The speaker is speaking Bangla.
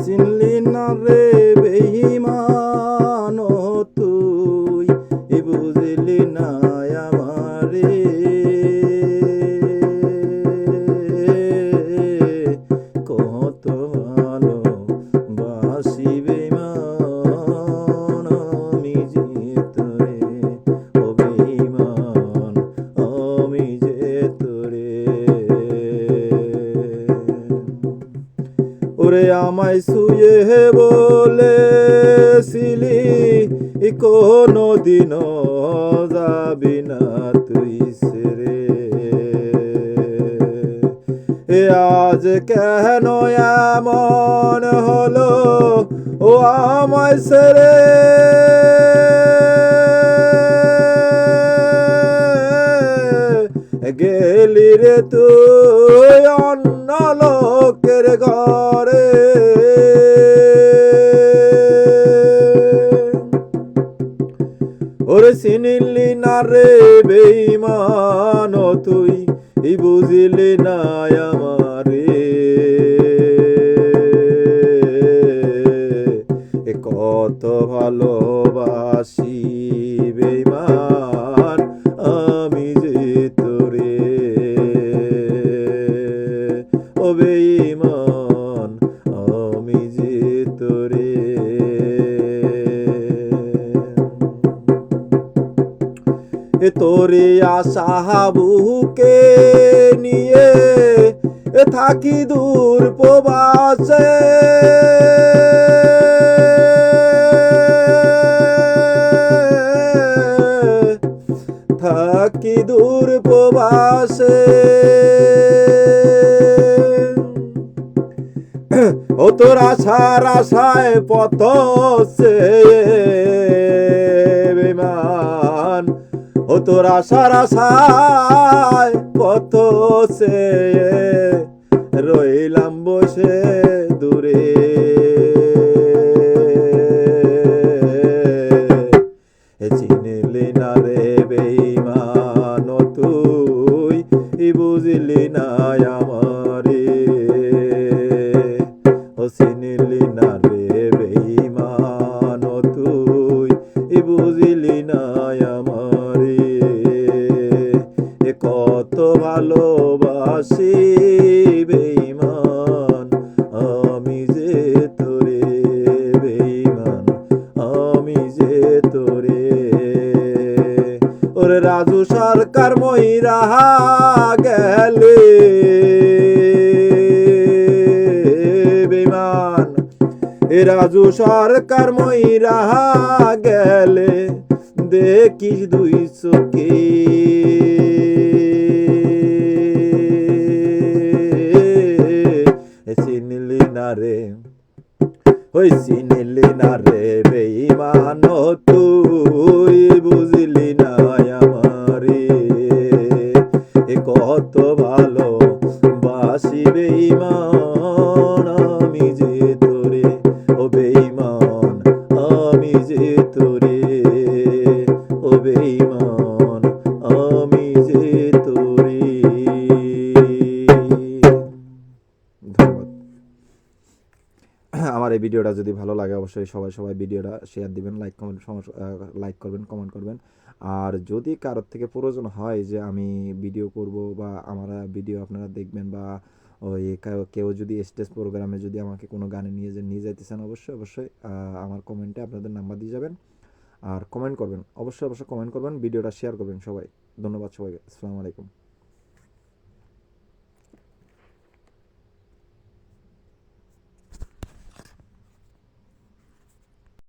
চিনলি না রে বেঈমান তুই, বুঝলি না আমারে, কত ভালো বাসি বেঈমান আমি যে তোরে, ও বেঈমান আমি যে তোরে। ওরে আমায় শুয়ে বলেছিলি কোনো দিনও যাবি না তুই ছেড়ে, এ আজ কেন এমন হলো ও আমায় ছেড়ে, গেলি রে তুই অন্য লোকের ঘরে, ওরে চিনিলি না রে বেঈমান তুই, বুঝলি না আমারে, কত ভালোবাসি বেঈমান আমি যে তোরে, ও বেঈমান আমি যে তোরে। তোরে আশা বুকে নিয়ে থাকি দূর প্রবাসে, থাকি দূর প্রবাসে, ও তোর আশার আশায় পথ সে বেঈমান, ও তোর আশার আশায় পথ সে রইলাম বসে দূরে, চিনলি না রে বেঈমান তুই, বুঝলি না আমারে, ও চিনলি না রে বেঈমান তুই, বুঝলি না আমারে, কত ভালোবাসি বেঈমান আমি যে তোরে, বেঈমান আমি যে তোরে। ওরে রাজু সরকার মইরা গেলে বেঈমান, এ রাজু সরকার মইরা গেলে দেখিস দুই চোখে, চিনলি না রে, ওই চিনলি না রে বেঈমান তুই, বুঝলি না আমারে, কত ভালো বাসি বেঈমান আমি যে তোরে, ও বেঈমান আমি যে তোরে, ও বেঈমান আমি যে তোরে। ধন্যবাদ। আমার এই ভিডিওটা যদি ভালো লাগে অবশ্যই সবাই ভিডিওটা শেয়ার দিবেন, লাইক করবেন, কমেন্ট করবেন। আর যদি কারোর থেকে প্রয়োজন হয় যে আমি ভিডিও করব বা আমার ভিডিও আপনারা দেখবেন, বা ওই কেউ যদি স্টেজ প্রোগ্রামে যদি আমাকে কোনো গানে নিয়ে যাইতেছেন, অবশ্যই আমার কমেন্টে আপনাদের নাম্বার দিয়ে যাবেন আর কমেন্ট করবেন, অবশ্যই কমেন্ট করবেন, ভিডিওটা শেয়ার করবেন সবাই। ধন্যবাদ সবাইকে, আসসালামু আলাইকুম।